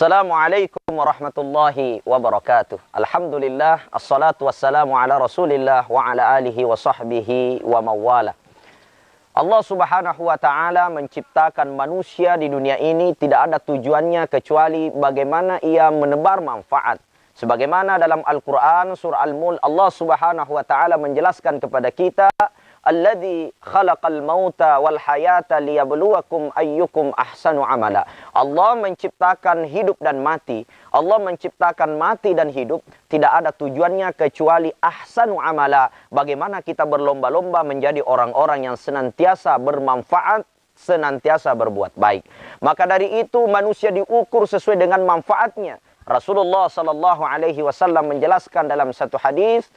Assalamualaikum warahmatullahi wabarakatuh. Alhamdulillah, assalatu wassalamu ala rasulillah wa ala alihi wa sahbihi wa mawala. Allah subhanahu wa ta'ala menciptakan manusia di dunia ini tidak ada tujuannya kecuali bagaimana ia menebar manfaat. Sebagaimana dalam Al-Quran surah Al-Mulk Allah subhanahu wa ta'ala menjelaskan kepada kita, alladzi khalaqal mauta wal hayata liyabluwakum ayyukum ahsanu amala. Allah menciptakan hidup dan mati. Allah menciptakan mati dan hidup tidak ada tujuannya kecuali ahsanu amala. Bagaimana kita berlomba-lomba menjadi orang-orang yang senantiasa bermanfaat, senantiasa berbuat baik. Maka dari itu manusia diukur sesuai dengan manfaatnya. Rasulullah sallallahu alaihi wasallam menjelaskan dalam satu hadis,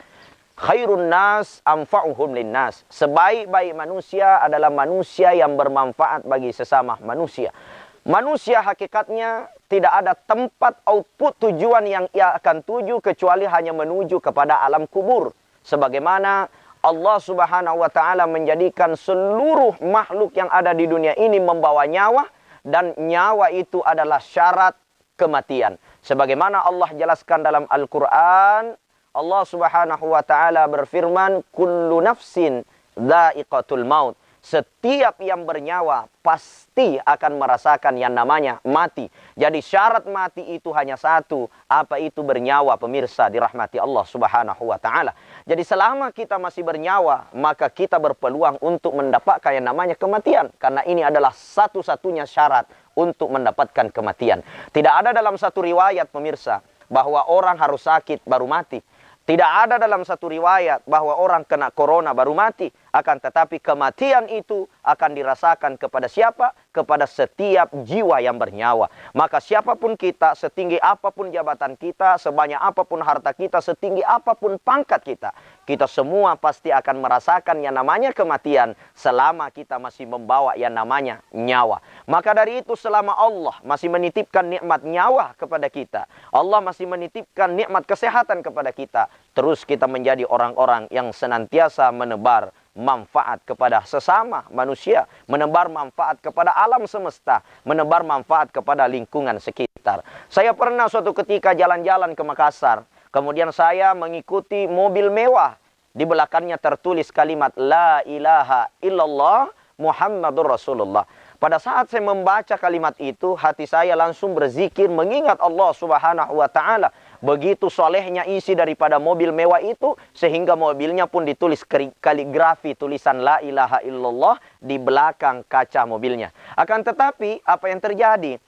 khairun nas anfa'uhum linnas. Sebaik-baik manusia adalah manusia yang bermanfaat bagi sesama manusia. Manusia hakikatnya tidak ada tempat output tujuan yang ia akan tuju kecuali hanya menuju kepada alam kubur. Sebagaimana Allah subhanahu wa ta'ala menjadikan seluruh makhluk yang ada di dunia ini membawa nyawa, dan nyawa itu adalah syarat kematian. Sebagaimana Allah jelaskan dalam Al-Quran, Allah subhanahu wa ta'ala berfirman, kullu nafsin dha'iqatul maut. Setiap yang bernyawa pasti akan merasakan yang namanya mati. Jadi syarat mati itu hanya satu. Apa itu bernyawa, pemirsa dirahmati Allah subhanahu wa ta'ala. Jadi selama kita masih bernyawa, maka kita berpeluang untuk mendapatkan yang namanya kematian. Karena ini adalah satu-satunya syarat untuk mendapatkan kematian. Tidak ada dalam satu riwayat, pemirsa, bahwa orang harus sakit baru mati. Tidak ada dalam satu riwayat bahwa orang kena corona baru mati. Akan tetapi kematian itu akan dirasakan kepada siapa? Kepada setiap jiwa yang bernyawa. Maka siapapun kita, setinggi apapun jabatan kita, sebanyak apapun harta kita, setinggi apapun pangkat kita, kita semua pasti akan merasakan yang namanya kematian selama kita masih membawa yang namanya nyawa. Maka dari itu selama Allah masih menitipkan nikmat nyawa kepada kita, Allah masih menitipkan nikmat kesehatan kepada kita, terus kita menjadi orang-orang yang senantiasa menebar manfaat kepada sesama manusia, menebar manfaat kepada alam semesta, menebar manfaat kepada lingkungan sekitar. Saya pernah suatu ketika jalan-jalan ke Makassar, kemudian saya mengikuti mobil mewah. Di belakangnya tertulis kalimat La ilaha illallah Muhammadur Rasulullah. Pada saat saya membaca kalimat itu, hati saya langsung berzikir mengingat Allah subhanahu wa ta'ala. Begitu solehnya isi daripada mobil mewah itu, sehingga mobilnya pun ditulis kaligrafi tulisan La ilaha illallah di belakang kaca mobilnya. Akan tetapi, apa yang terjadi?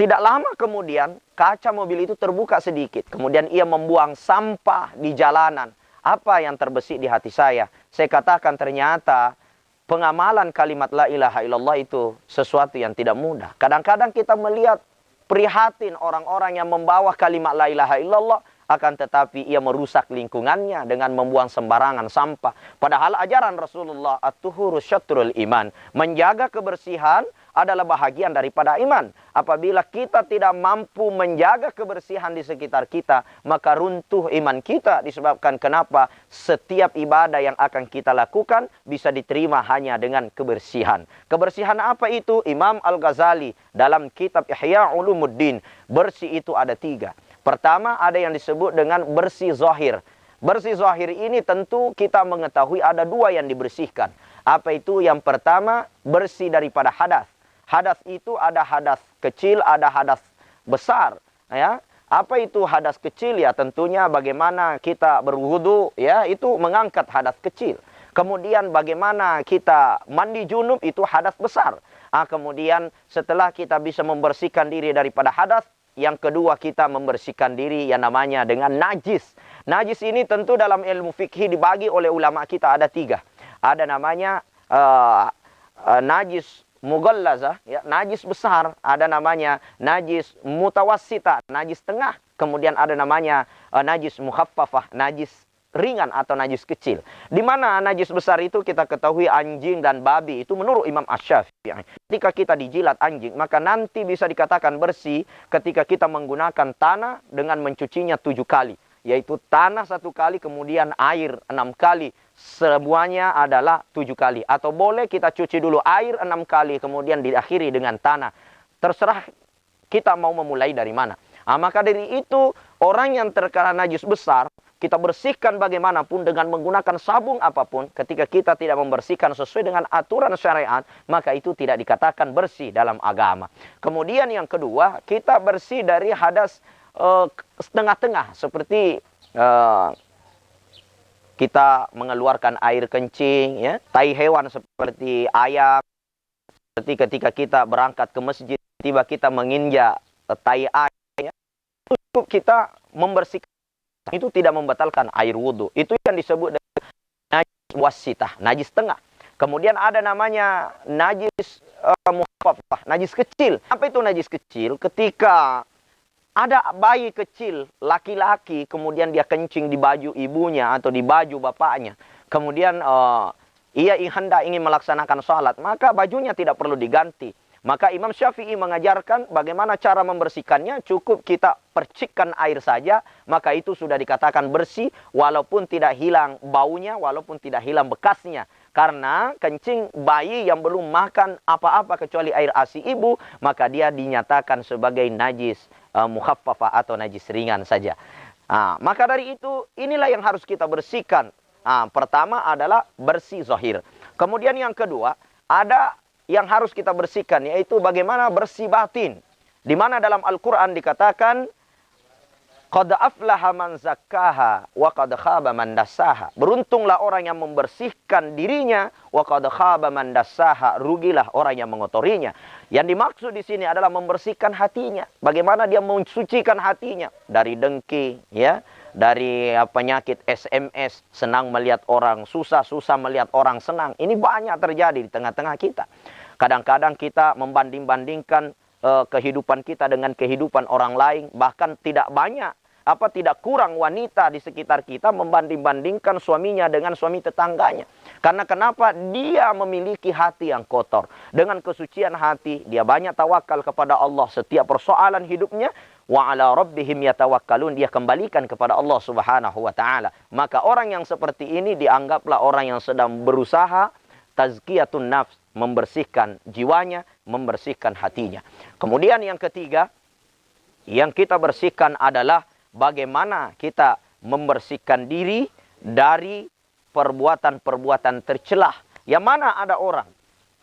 Tidak lama kemudian, kaca mobil itu terbuka sedikit. Kemudian ia membuang sampah di jalanan. Apa yang terbesit di hati saya? Saya katakan ternyata pengamalan kalimat La ilaha illallah itu sesuatu yang tidak mudah. Kadang-kadang kita melihat prihatin orang-orang yang membawa kalimat La ilaha illallah, akan tetapi ia merusak lingkungannya dengan membuang sembarangan sampah. Padahal ajaran Rasulullah, at-tuhuru syatrul iman. Menjaga kebersihan adalah bahagian daripada iman. Apabila kita tidak mampu menjaga kebersihan di sekitar kita, maka runtuh iman kita. Disebabkan kenapa? Setiap ibadah yang akan kita lakukan bisa diterima hanya dengan kebersihan. Kebersihan apa itu? Imam Al-Ghazali dalam kitab Ihya Ulumuddin, bersih itu ada 3. Pertama, ada yang disebut dengan bersih zahir. Bersih zahir ini tentu kita mengetahui ada 2 yang dibersihkan. Apa itu? Yang pertama, bersih daripada hadas. Hadas itu ada hadas kecil, ada hadas besar. Ya, apa itu hadas kecil? Ya, tentunya bagaimana kita berwudu, ya, itu mengangkat hadas kecil. Kemudian bagaimana kita mandi junub, itu hadas besar. Kemudian setelah kita bisa membersihkan diri daripada hadas, yang kedua kita membersihkan diri yang namanya dengan najis. Najis ini tentu dalam ilmu fikih dibagi oleh ulama kita ada 3. Ada namanya najis mughallazah, ya, najis besar. Ada namanya najis mutawassita, najis tengah. Kemudian ada namanya najis mukhaffafah, najis ringan atau najis kecil. Di mana najis besar itu kita ketahui anjing dan babi, itu menurut Imam Asy-Syafi'i. Ketika kita dijilat anjing, maka nanti bisa dikatakan bersih ketika kita menggunakan tanah dengan mencucinya 7 kali. Yaitu tanah 1 kali, kemudian air 6 kali. Semuanya adalah 7 kali. Atau boleh kita cuci dulu air 6 kali, kemudian diakhiri dengan tanah. Terserah Kita mau memulai dari mana? Maka dari itu, orang yang terkena najis besar, kita bersihkan bagaimanapun dengan menggunakan sabun apapun. Ketika kita tidak membersihkan sesuai dengan aturan syariat, maka itu tidak dikatakan bersih dalam agama. Kemudian yang kedua, kita bersih dari hadas setengah-tengah. Seperti kita mengeluarkan air kencing, ya, tai hewan seperti ayam. Seperti ketika kita berangkat ke masjid, tiba kita menginjak tai ayam, cukup kita membersihkan. Itu tidak membatalkan air wudhu. Itu yang disebut najis wasitah, najis tengah. Kemudian ada namanya najis muhaffafah, najis kecil. Apa itu najis kecil? Ketika ada bayi kecil, laki-laki, kemudian dia kencing di baju ibunya atau di baju bapaknya. Kemudian ia hendak ingin melaksanakan sholat, maka bajunya tidak perlu diganti. Maka Imam Syafi'i mengajarkan bagaimana cara membersihkannya. Cukup kita percikkan air saja, maka itu sudah dikatakan bersih, walaupun tidak hilang baunya, walaupun tidak hilang bekasnya. Karena kencing bayi yang belum makan apa-apa kecuali air ASI ibu, maka dia dinyatakan sebagai najis mukhaffafah atau najis ringan saja. Maka dari itu, inilah yang harus kita bersihkan. Pertama adalah bersih zahir. Kemudian yang kedua, ada yang harus kita bersihkan, yaitu bagaimana bersih batin. Di mana dalam Al-Quran dikatakan, qad aflaha man zakkaha wa qad khaba man dassaha. Beruntunglah orang yang membersihkan dirinya, wa qad khaba man dassaha, rugilah orang yang mengotorinya. Yang dimaksud di sini adalah membersihkan hatinya. Bagaimana dia mensucikan hatinya dari dengki, ya, dari penyakit SMS, senang melihat orang susah, susah melihat orang senang. Ini banyak terjadi di tengah-tengah kita. Kadang-kadang kita membanding-bandingkan kehidupan kita dengan kehidupan orang lain. Bahkan tidak kurang wanita di sekitar kita membanding-bandingkan suaminya dengan suami tetangganya. Karena kenapa? Dia memiliki hati yang kotor. Dengan kesucian hati, dia banyak tawakal kepada Allah. Setiap persoalan hidupnya, wa ala rabbihim yatawakkalun, dia kembalikan kepada Allah Subhanahu wa taala. Maka orang yang seperti ini dianggaplah orang yang sedang berusaha tazkiyatun nafs, membersihkan jiwanya, membersihkan hatinya. Kemudian yang ketiga, yang kita bersihkan adalah bagaimana kita membersihkan diri dari perbuatan-perbuatan tercelah. Yang mana ada orang,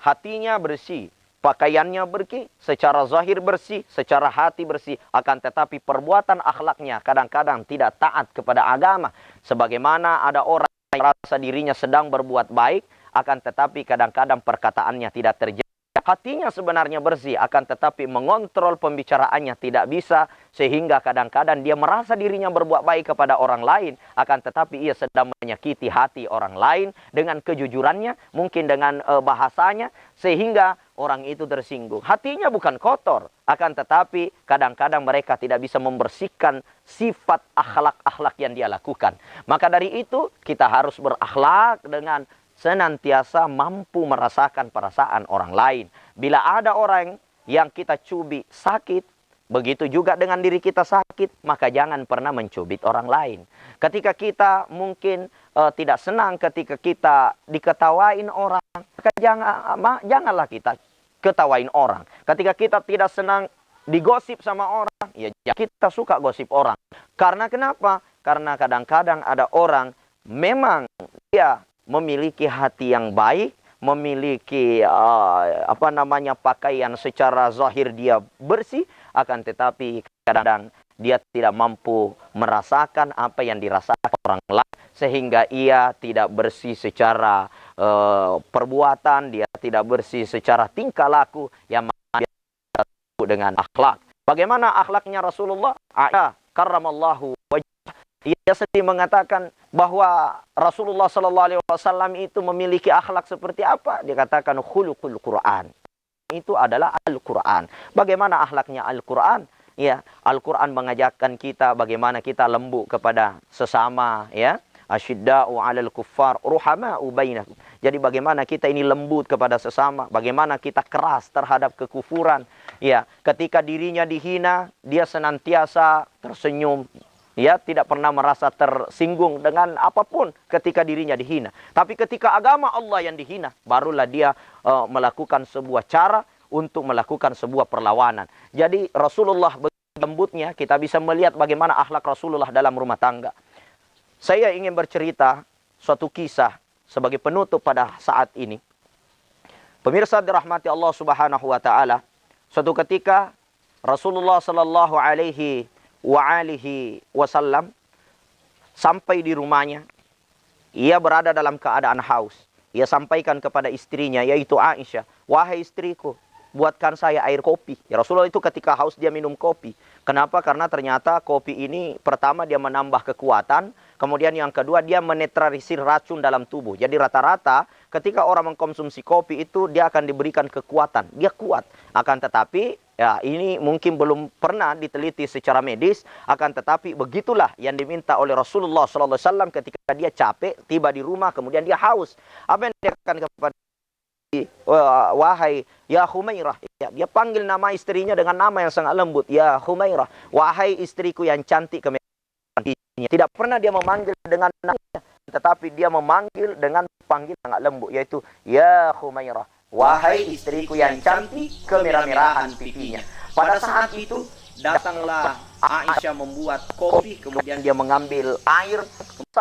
hatinya bersih, pakaiannya bersih, secara zahir bersih, secara hati bersih. Akan tetapi perbuatan akhlaknya kadang-kadang tidak taat kepada agama. Sebagaimana ada orang yang merasa dirinya sedang berbuat baik, akan tetapi kadang-kadang perkataannya tidak terjadi. Hatinya sebenarnya bersih, akan tetapi mengontrol pembicaraannya tidak bisa. Sehingga kadang-kadang dia merasa dirinya berbuat baik kepada orang lain, akan tetapi ia sedang menyakiti hati orang lain dengan kejujurannya, mungkin dengan bahasanya, sehingga orang itu tersinggung. Hatinya bukan kotor, akan tetapi kadang-kadang mereka tidak bisa membersihkan sifat akhlak-akhlak yang dia lakukan. Maka dari itu kita harus berakhlak dengan senantiasa mampu merasakan perasaan orang lain. Bila ada orang yang kita cubit sakit, begitu juga dengan diri kita sakit, maka jangan pernah mencubit orang lain. Ketika kita mungkin tidak senang ketika kita diketawain orang, maka janganlah kita ketawain orang. Ketika kita tidak senang digosip sama orang, ya kita suka gosip orang. Karena kenapa? Karena kadang-kadang ada orang memang dia memiliki hati yang baik, memiliki pakaian secara zahir dia bersih, akan tetapi kadang-kadang dia tidak mampu merasakan apa yang dirasakan orang lain, sehingga ia tidak bersih secara perbuatan, dia tidak bersih secara tingkah laku yang dia disebut dengan akhlak. Bagaimana akhlaknya Rasulullah? Aisyah karramallahu wajhah, ia sendiri mengatakan bahwa Rasulullah SAW itu memiliki akhlak seperti apa? Dia katakan khuluqul Quran. Itu adalah Al-Quran. Bagaimana akhlaknya Al-Quran? Ya, Al-Quran mengajarkan kita bagaimana kita lembut kepada sesama, ya. Asyidda'u 'alal kuffar ruhama'u bainakum. Jadi bagaimana kita ini lembut kepada sesama, bagaimana kita keras terhadap kekufuran. Ya, ketika dirinya dihina, dia senantiasa tersenyum. Ya, tidak pernah merasa tersinggung dengan apapun ketika dirinya dihina. Tapi ketika agama Allah yang dihina, barulah dia melakukan sebuah cara untuk melakukan sebuah perlawanan. Jadi Rasulullah lembutnya kita bisa melihat bagaimana akhlak Rasulullah dalam rumah tangga. Saya ingin bercerita suatu kisah sebagai penutup pada saat ini. Pemirsa dirahmati Allah Subhanahu wa taala, suatu ketika Rasulullah sallallahu alaihi wasallam sampai di rumahnya. Ia berada dalam keadaan haus. Ia sampaikan kepada istrinya, yaitu Aisyah, "Wahai istriku, buatkan saya air kopi." Ya, Rasulullah itu ketika haus dia minum kopi. Kenapa? Karena ternyata kopi ini pertama dia menambah kekuatan, kemudian yang kedua dia menetralisir racun dalam tubuh. Jadi rata-rata ketika orang mengkonsumsi kopi itu dia akan diberikan kekuatan, dia kuat. Akan tetapi ya ini mungkin belum pernah diteliti secara medis, akan tetapi begitulah yang diminta oleh Rasulullah SAW ketika dia capek, tiba di rumah, kemudian dia haus. Apa yang dia katakan kepada wahai ya Humairah, ya, dia panggil nama istrinya dengan nama yang sangat lembut, ya Humairah, wahai istriku yang cantik kemewahannya. Tidak pernah dia memanggil dengan namanya, tetapi dia memanggil dengan panggilan sangat lembut, yaitu ya Humairah, wahai istriku yang cantik kemerah-merahan pipinya. Pada saat itu datanglah Aisyah membuat kopi, kemudian dia mengambil air,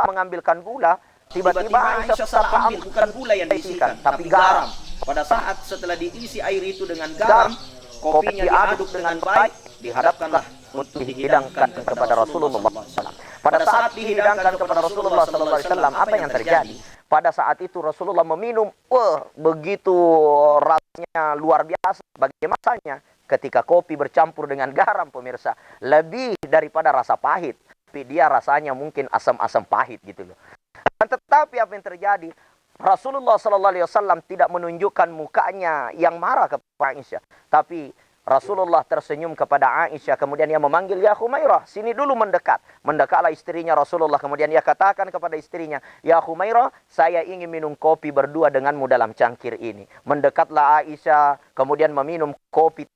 mengambilkan gula. Tiba-tiba Aisyah salah ambil, bukan gula yang diisikan, tapi garam. Pada saat setelah diisi air itu dengan garam, kopinya diaduk dengan baik, dihadapkanlah untuk dihidangkan kepada Rasulullah SAW. Pada saat dihidangkan kepada Rasulullah SAW, apa yang terjadi? Pada saat itu Rasulullah meminum, begitu rasanya luar biasa. Bagaimana rasanya ketika kopi bercampur dengan garam, pemirsa? Lebih daripada rasa pahit, tapi dia rasanya mungkin asam-asam pahit gitu loh. Tetapi apa yang terjadi? Rasulullah SAW tidak menunjukkan mukanya yang marah kepada Aisyah, tapi Rasulullah tersenyum kepada Aisyah, kemudian dia memanggil, ya Humairah, sini dulu mendekat. Mendekatlah istrinya Rasulullah, kemudian dia katakan kepada istrinya, ya Humairah, saya ingin minum kopi berdua denganmu dalam cangkir ini. Mendekatlah Aisyah, kemudian meminum kopi.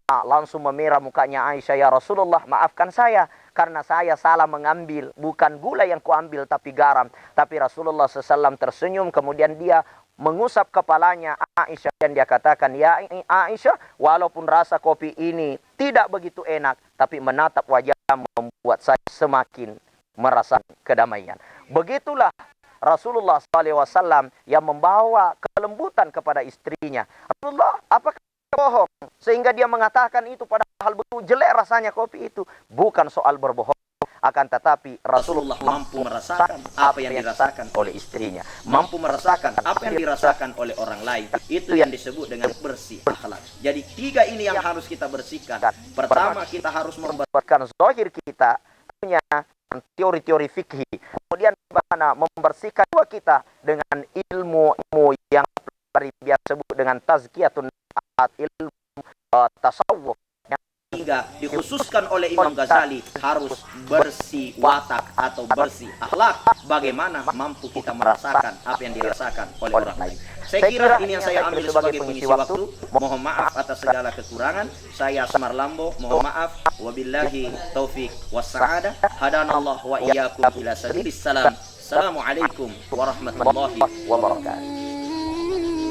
Langsung memerah mukanya Aisyah, ya Rasulullah, maafkan saya karena saya salah mengambil, bukan gula yang kuambil tapi garam. Tapi Rasulullah SAW tersenyum, kemudian dia mengusap kepalanya Aisyah dan dia katakan, ya Aisyah, walaupun rasa kopi ini tidak begitu enak, tapi menatap wajahmu membuat saya semakin merasa kedamaian. Begitulah Rasulullah SAW yang membawa kelembutan kepada istrinya. Rasulullah, apakah bohong sehingga dia mengatakan itu, padahal betul jelek rasanya kopi itu? Bukan soal berbohong, akan tetapi Rasulullah mampu merasakan apa yang dirasakan oleh istrinya, mampu merasakan apa yang dirasakan oleh orang lain. Itu yang disebut dengan bersih akhlak. Jadi tiga ini yang harus kita bersihkan. Pertama, kita harus membersihkan zahir kita, punya teori-teori fikih. Kemudian bagaimana membersihkan jiwa kita dengan ilmu yang biasa disebut dengan tazkiyatun, ilmu tasawuf. Yang ketiga dikhususkan oleh Imam Ghazali, harus bersih watak atau bersih akhlak. Bagaimana mampu kita merasakan apa yang dirasakan oleh orang lain. Saya kira ini yang saya ambil sebagai pengisi waktu. Mohon maaf atas segala kekurangan. Saya Semar Lambo, mohon maaf. Wabillahi taufik wassa'adah. Hadanallah wa iyyakum ila sabilis salam. Assalamualaikum warahmatullahi wabarakatuh.